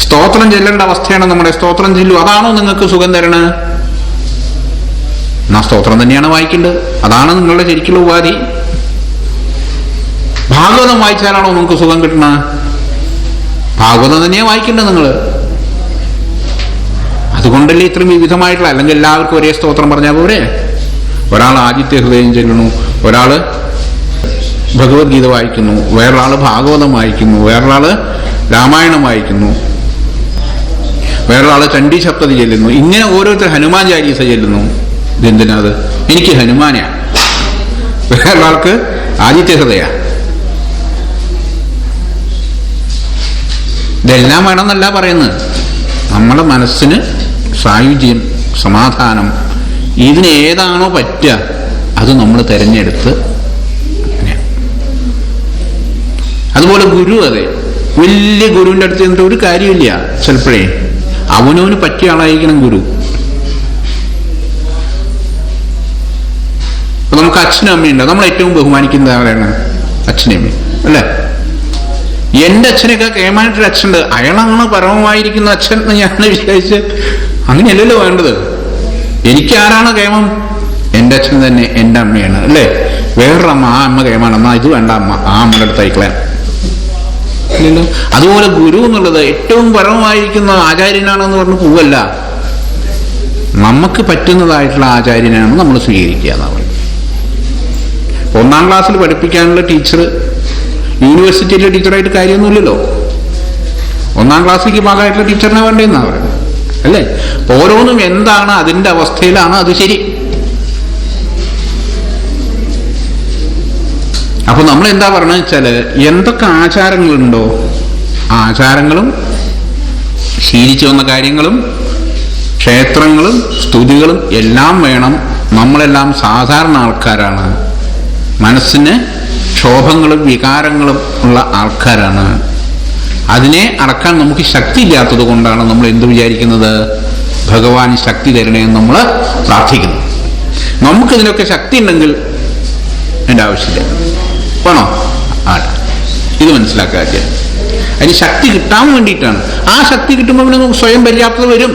സ്തോത്രം ചെല്ലേണ്ട അവസ്ഥയാണ് നമ്മുടെ. സ്തോത്രം ചെല്ലൂ. അതാണോ നിങ്ങൾക്ക് സുഖം തരണത്? എന്നാ സ്തോത്രം തന്നെയാണ് വായിക്കേണ്ടത്. അതാണ് നിങ്ങളുടെ ശരിക്കുള്ള ഉപാധി. ഭാഗവതം വായിച്ചാലാണോ നിങ്ങൾക്ക് സുഖം കിട്ടണത്? ഭാഗവതം തന്നെയാണ് വായിക്കേണ്ടത് നിങ്ങൾ. അതുകൊണ്ടല്ലേ ഇത്രയും വിവിധമായിട്ടുള്ള. അല്ലെങ്കിൽ എല്ലാവർക്കും ഒരേ സ്തോത്രം പറഞ്ഞാൽ പോരെ? ഒരാൾ ആദിത്യ ഹൃദയം ചെല്ലണു, ഒരാൾ ഭഗവത്ഗീത വായിക്കുന്നു, വേറൊരാൾ ഭാഗവതം വായിക്കുന്നു, വേറൊരാൾ രാമായണം വായിക്കുന്നു, വേറൊരാൾ ചണ്ഡി സപ്തതി ചെല്ലുന്നു. ഇങ്ങനെ ഓരോരുത്തർ ഹനുമാൻ ചാലീസ ചെല്ലുന്നു. ഇതെന്തിനാത്? എനിക്ക് ഹനുമാനാ, വേറൊരാൾക്ക് ആദിത്യ ഹൃദയ. ഇതെല്ലാം വേണമെന്നല്ല പറയുന്നത്. നമ്മുടെ മനസ്സിന് സായുജ്യം, സമാധാനം, ഇതിന് ഏതാണോ പറ്റുക അത് നമ്മൾ തിരഞ്ഞെടുത്ത്. അതുപോലെ ഗുരു, അതെ, വലിയ ഗുരുവിൻ്റെ അടുത്ത് എന്നിട്ട് ഒരു കാര്യമില്ല. ചിലപ്പോഴേ അവനവന് പറ്റിയ ആളായിരിക്കണം ഗുരു. നമുക്ക് അച്ഛനും അമ്മയുണ്ട്. നമ്മൾ ഏറ്റവും ബഹുമാനിക്കുന്നത് ആരാണ്? അച്ഛനും അമ്മയും അല്ലേ? എൻ്റെ അച്ഛനൊക്കെ കേമാനായിട്ടൊരു അച്ഛനുണ്ട്, അയാളാണ് പരമമായിരിക്കുന്ന അച്ഛൻ എന്ന് ഞാൻ വിചാരിച്ച് അങ്ങനെയല്ലല്ലോ വേണ്ടത്. എനിക്കാരാണ് കേമം? എൻ്റെ അച്ഛൻ തന്നെ, എൻ്റെ അമ്മയാണ് അല്ലേ? വേറൊരു അമ്മ, ആ അമ്മ കേമാണ്, അമ്മ ഇത് വേണ്ട, അമ്മ ആ അമ്മയുടെ അടുത്ത് അയക്കളയാൻ ഇല്ലല്ലോ. അതുപോലെ ഗുരു എന്നുള്ളത് ഏറ്റവും പരമമായിരിക്കുന്ന ആചാര്യനാണെന്ന് പറഞ്ഞ് പോവല്ല. നമുക്ക് പറ്റുന്നതായിട്ടുള്ള ആചാര്യനാണ് നമ്മൾ സ്വീകരിക്കുക എന്നാണ്. 1ാം ക്ലാസ്സിൽ പഠിപ്പിക്കാനുള്ള ടീച്ചർ യൂണിവേഴ്സിറ്റിയിലെ ടീച്ചറായിട്ട് കാര്യമൊന്നുമില്ലല്ലോ. 1-ാം ക്ലാസ്സിലേക്ക് ഭാഗമായിട്ടുള്ള ടീച്ചറിനെ വേണ്ടതെന്നാണ് പറയുന്നത് അല്ലേ? ഓരോന്നും എന്താണ് അതിൻ്റെ അവസ്ഥയിലാണ് അത് ശരി. അപ്പൊ നമ്മൾ എന്താ പറയണെന്ന് വെച്ചാൽ എന്തൊക്കെ ആചാരങ്ങളുണ്ടോ ആചാരങ്ങളും ശീലിച്ചു വന്ന കാര്യങ്ങളും ക്ഷേത്രങ്ങളും സ്തുതികളും എല്ലാം വേണം. നമ്മളെല്ലാം സാധാരണ ആൾക്കാരാണ്, മനസ്സിന് ക്ഷോഭങ്ങളും വികാരങ്ങളും ഉള്ള ആൾക്കാരാണ്. അതിനെ അടക്കാൻ നമുക്ക് ശക്തി ഇല്ലാത്തത് കൊണ്ടാണ് നമ്മൾ എന്ത് വിചാരിക്കുന്നത്, ഭഗവാൻ ശക്തി തരണേന്ന് നമ്മൾ പ്രാർത്ഥിക്കുന്നു. നമുക്കിതിനൊക്കെ ശക്തി ഉണ്ടെങ്കിൽ അതിൻ്റെ ആവശ്യമില്ല. വേണോ? ആണ്. ഇത് മനസ്സിലാക്കുക. അതിന് ശക്തി കിട്ടാൻ വേണ്ടിയിട്ടാണ്. ആ ശക്തി കിട്ടുമ്പോൾ പിന്നെ നമുക്ക് സ്വയം പര്യാപ്തത വരും.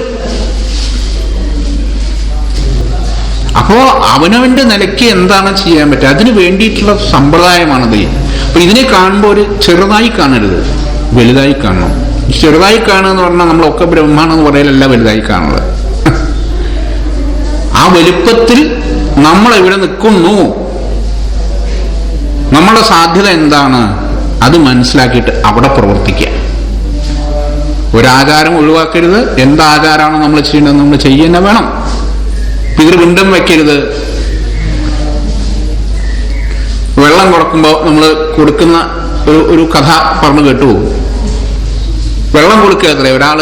അപ്പോൾ അവനവൻ്റെ നിലയ്ക്ക് എന്താണ് ചെയ്യാൻ പറ്റുക, അതിന് വേണ്ടിയിട്ടുള്ള സമ്പ്രദായമാണത്. അപ്പൊ ഇതിനെ കാണുമ്പോൾ ഒരു ചെറുതായി കാണരുത്, വലുതായി കാണണം. ചെറുതായി കാണുക എന്ന് പറഞ്ഞാൽ നമ്മളൊക്കെ ബ്രഹ്മാണെന്ന് പറയലല്ല വലുതായി കാണുന്നത്. ആ വലുപ്പത്തിൽ നമ്മൾ എവിടെ നിൽക്കുന്നു, നമ്മുടെ സാധ്യത എന്താണ്, അത് മനസ്സിലാക്കിയിട്ട് അവിടെ പ്രവർത്തിക്കുക. ഒരാചാരം ഒഴിവാക്കരുത്. എന്താചാരമാണോ നമ്മൾ ചെയ്യേണ്ടത് നമ്മൾ ചെയ്യുക വേണം. പിതൃപിണ്ഡം വയ്ക്കരുത്. വെള്ളം കൊടുക്കുമ്പോൾ നമ്മൾ കൊടുക്കുന്ന ഒരു കഥ പറഞ്ഞു കേട്ടു. വെള്ളം കൊടുക്കുക അത്രേ. ഒരാൾ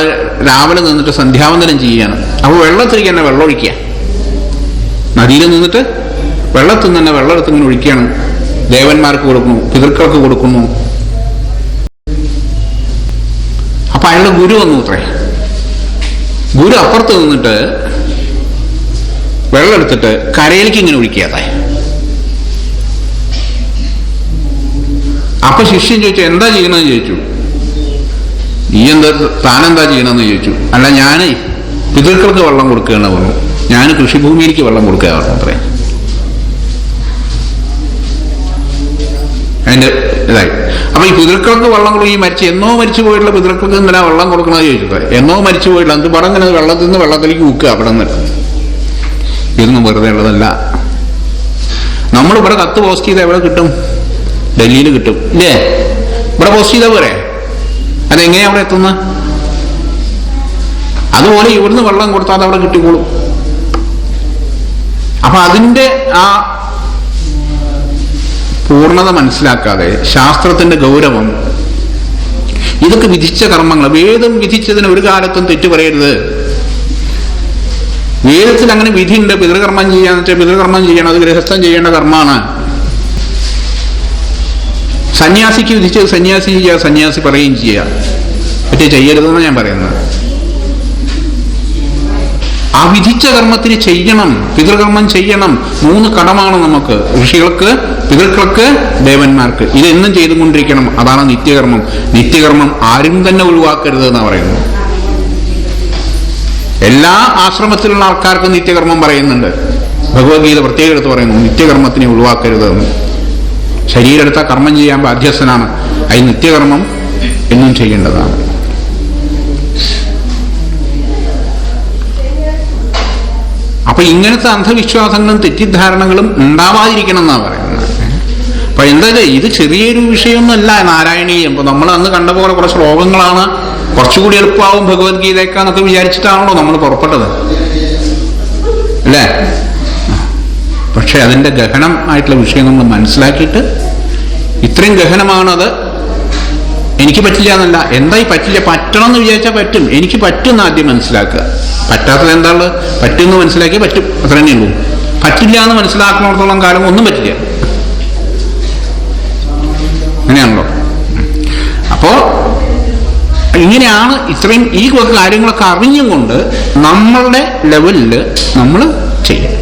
രാവിലെ നിന്നിട്ട് സന്ധ്യാവന്തനം ചെയ്യുകയാണ്. അപ്പോൾ വെള്ളത്തിലേക്ക് തന്നെ വെള്ളം ഒഴിക്കുക. നദിയിൽ നിന്നിട്ട് വെള്ളത്തിൽ തന്നെ വെള്ളം എടുത്ത് ഇങ്ങനെ ഒഴിക്കുകയാണ്. ദേവന്മാർക്ക് കൊടുക്കുന്നു, പിതൃക്കൾക്ക് കൊടുക്കുന്നു. അപ്പൊ അയാളുടെ ഗുരു വന്നു അത്രേ. ഗുരു അപ്പുറത്ത് നിന്നിട്ട് വെള്ളം എടുത്തിട്ട് കരയിലേക്ക് ഇങ്ങനെ ഒഴിക്കാതെ. അപ്പൊ ശിഷ്യൻ ചോദിച്ചു, എന്താ ചെയ്യണമെന്ന് ചോദിച്ചു. നീ എന്താ, താനെന്താ ചെയ്യണമെന്ന് ചോദിച്ചു. അല്ല, ഞാൻ പിതൃക്കൾക്ക് വെള്ളം കൊടുക്കുകയാണ് പറഞ്ഞു. ഞാൻ കൃഷിഭൂമിയിലേക്ക് വെള്ളം കൊടുക്കുക പറഞ്ഞു അത്രേ. അതിന്റെ ഇതായി. അപ്പൊ ഈ പിതൃക്കൾക്ക് വെള്ളം കൊടുക്കും. ഈ എന്നോ മരിച്ചു പോയിട്ടുള്ള പിതൃക്കൾക്ക് എന്തിനാ വെള്ളം കൊടുക്കണമെന്ന് ചോദിച്ചത്. എന്നോ മരിച്ചു പോയിട്ടില്ല, എന്ത് പറഞ്ഞത്, വെള്ളത്തിൽ നിന്ന് വെള്ളത്തിലേക്ക് ഊക്കുക അവിടെ നിന്ന്. ഇതൊന്നും വെറുതെ ഉള്ളതല്ല. നമ്മളിവിടെ കത്ത് പോസ്റ്റ് ചെയ്താൽ എവിടെ കിട്ടും? ഡൽഹിയിൽ കിട്ടും ഇല്ലേ? ഇവിടെ പോസ്റ്റ് ചെയ്താൽ പോരെ? അതെങ്ങനെയാ അവിടെ എത്തുന്നത്? അതുപോലെ ഇവിടുന്ന് വെള്ളം കൊടുത്താൽ അവിടെ കിട്ടിക്കോളും. അപ്പൊ അതിന്റെ ആ പൂർണ്ണത മനസ്സിലാക്കാതെ ശാസ്ത്രത്തിന്റെ ഗൗരവം, ഇതൊക്കെ വിധിച്ച കർമ്മങ്ങൾ, വേദം വിധിച്ചതിന് ഒരു കാലത്തും തെറ്റു പറയരുത്. വേദത്തിൽ അങ്ങനെ വിധിയുണ്ട്. പിതൃകർമ്മം ചെയ്യാന്ന് വെച്ചാൽ പിതൃകർമ്മം ചെയ്യണം, അത് ഗൃഹസ്ഥം ചെയ്യേണ്ട കർമ്മമാണ്. സന്യാസിക്ക് വിധിച്ചത് സന്യാസി ചെയ്യുക, സന്യാസി പറയുകയും ചെയ്യുക. മറ്റേ ചെയ്യരുതെന്ന് ഞാൻ പറയുന്നത്. ആ വിധിച്ച കർമ്മത്തിന് ചെയ്യണം, പിതൃകർമ്മം ചെയ്യണം. 3 കടമാണ് നമുക്ക്, ഋഷികൾക്ക്, പിതൃക്കൾക്ക്, ദേവന്മാർക്ക്. ഇതെന്നും ചെയ്തുകൊണ്ടിരിക്കണം. അതാണ് നിത്യകർമ്മം. നിത്യകർമ്മം ആരും തന്നെ ഒഴിവാക്കരുത് എന്നാണ് പറയുന്നത്. എല്ലാ ആശ്രമത്തിലുള്ള ആൾക്കാർക്കും നിത്യകർമ്മം പറയുന്നുണ്ട്. ഭഗവത്ഗീത പ്രത്യേകം എടുത്ത് പറയുന്നു, നിത്യകർമ്മത്തിനെ ഒഴിവാക്കരുത് എന്ന്. ശരീരം എടുത്താൽ കർമ്മം ചെയ്യാൻ ബാധ്യസ്ഥനാണ്. അത് നിത്യകർമ്മം എന്നും ചെയ്യേണ്ടതാണ്. അപ്പൊ ഇങ്ങനത്തെ അന്ധവിശ്വാസങ്ങളും തെറ്റിദ്ധാരണകളും ഉണ്ടാവാതിരിക്കണം എന്നാണ് പറയുന്നത്. അപ്പൊ എന്താ ഇത് ചെറിയൊരു വിഷയമൊന്നുമല്ല നാരായണീയം. അപ്പൊ നമ്മൾ അന്ന് കണ്ട പോലെ കുറച്ച് ശ്ലോകങ്ങളാണ്, കുറച്ചുകൂടി എളുപ്പമാവും ഭഗവത്ഗീതയൊക്കെ വിചാരിച്ചിട്ടാണല്ലോ നമ്മൾ പുറപ്പെട്ടത് അല്ലേ? പക്ഷെ അതിൻ്റെ ഗഹനം ആയിട്ടുള്ള വിഷയം നമ്മൾ മനസ്സിലാക്കിയിട്ട്, ഇത്രയും ഗഹനമാണത്, എനിക്ക് പറ്റില്ല എന്നല്ല, എന്തായി പറ്റില്ല, പറ്റണം എന്ന് വിചാരിച്ചാൽ പറ്റും. എനിക്ക് പറ്റുമെന്ന് ആദ്യം മനസ്സിലാക്കുക. പറ്റാത്തത് എന്താണ്? പറ്റുമെന്ന് മനസ്സിലാക്കിയാൽ പറ്റും, അത്ര തന്നെ ഉള്ളൂ. പറ്റില്ല എന്ന് മനസ്സിലാക്കുന്നിടത്തോളം കാലം ഒന്നും പറ്റില്ല. അങ്ങനെയാണല്ലോ. അപ്പോ ഇങ്ങനെയാണ് ഇത്രയും ഈ കാര്യങ്ങളൊക്കെ അറിഞ്ഞും കൊണ്ട് നമ്മളുടെ ലെവലിൽ നമ്മൾ ചെയ്യും.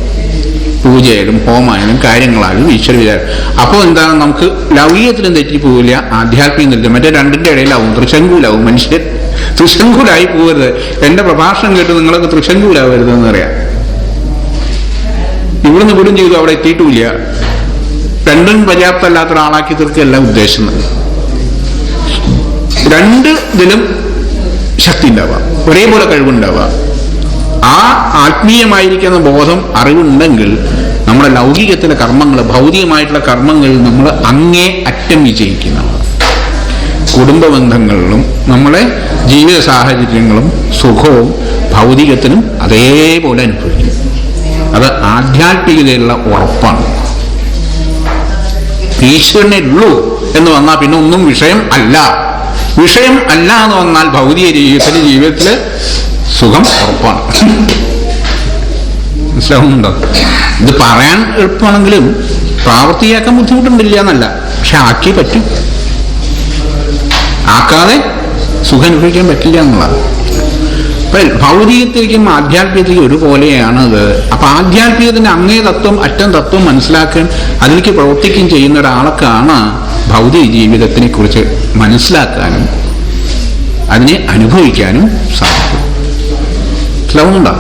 പൂജയായാലും ഹോമായാലും കാര്യങ്ങളായാലും ഈശ്വര വിചാരം. അപ്പോൾ എന്താണ്, നമുക്ക് ലൗകികത്തിലും തെറ്റിപ്പോവില്ല, ആധ്യാത്മികത്തിലും. മറ്റേ രണ്ടിൻ്റെ ഇടയിലാവും, തൃശങ്കൂലാവും. മനുഷ്യൻ തൃശങ്കൂലായി പോകരുത്. എൻ്റെ പ്രഭാഷണം കേട്ട് നിങ്ങളൊക്കെ തൃശങ്കൂലാവരുതെന്ന് പറയാം. ഇവിടുന്ന് വിടും ചെയ്തു, അവിടെ എത്തിയിട്ടുമില്ല. രണ്ടും പര്യാപ്തമല്ലാത്ത ഒരാളാക്കി തീർക്കുകയല്ല ഉദ്ദേശം. രണ്ട് ഇതിലും ശക്തി ഉണ്ടാവുക, ഒരേപോലെ കഴിവുണ്ടാവുക. ആ ആത്മീയമായിരിക്കുന്ന ബോധം, അറിവുണ്ടെങ്കിൽ നമ്മുടെ ലൗകികത്തിലെ കർമ്മങ്ങൾ, ഭൗതികമായിട്ടുള്ള കർമ്മങ്ങളിൽ നമ്മൾ അങ്ങേ അറ്റം വിജയിക്കുന്നതാണ്. കുടുംബ ബന്ധങ്ങളിലും നമ്മളെ ജീവിത സാഹചര്യങ്ങളും സുഖവും ഭൗതികത്തിനും അതേപോലെ അനുഭവിക്കും. അത് ആധ്യാത്മികതയുള്ള ഉറപ്പാണ്. ഈശ്വരനെ ഉള്ളൂ എന്ന് വന്നാൽ പിന്നെ ഒന്നും വിഷയം അല്ല. വിഷയം അല്ല എന്ന് വന്നാൽ ഭൗതിക ജീവിതത്തിൽ സുഖം ഉറപ്പാണ്. മനസ്സിലാവുന്നുണ്ടോ? ഇത് പറയാൻ എളുപ്പമാണെങ്കിലും പ്രാവർത്തികമാക്കാൻ ബുദ്ധിമുട്ടുണ്ടില്ല എന്നല്ല, പക്ഷെ ആക്കി പറ്റും. ആക്കാതെ സുഖം അനുഭവിക്കാൻ പറ്റില്ല എന്നുള്ളത്. അപ്പൊ ഭൗതികത്തിലേക്കും ആധ്യാത്മികത്തിലേക്കും ഒരുപോലെയാണ് അത്. അപ്പൊ ആധ്യാത്മികത്തിന്റെ അങ്ങേ തത്വം അറ്റം തത്വം മനസ്സിലാക്കാൻ അതിലേക്ക് പ്രവർത്തിക്കുകയും ചെയ്യുന്ന ഒരാൾക്കാണ് ഭൗതിക ജീവിതത്തിനെ കുറിച്ച് മനസ്സിലാക്കാനും അതിനെ അനുഭവിക്കാനും സാധിക്കും. മനസ്സിലാവുന്നുണ്ടോ?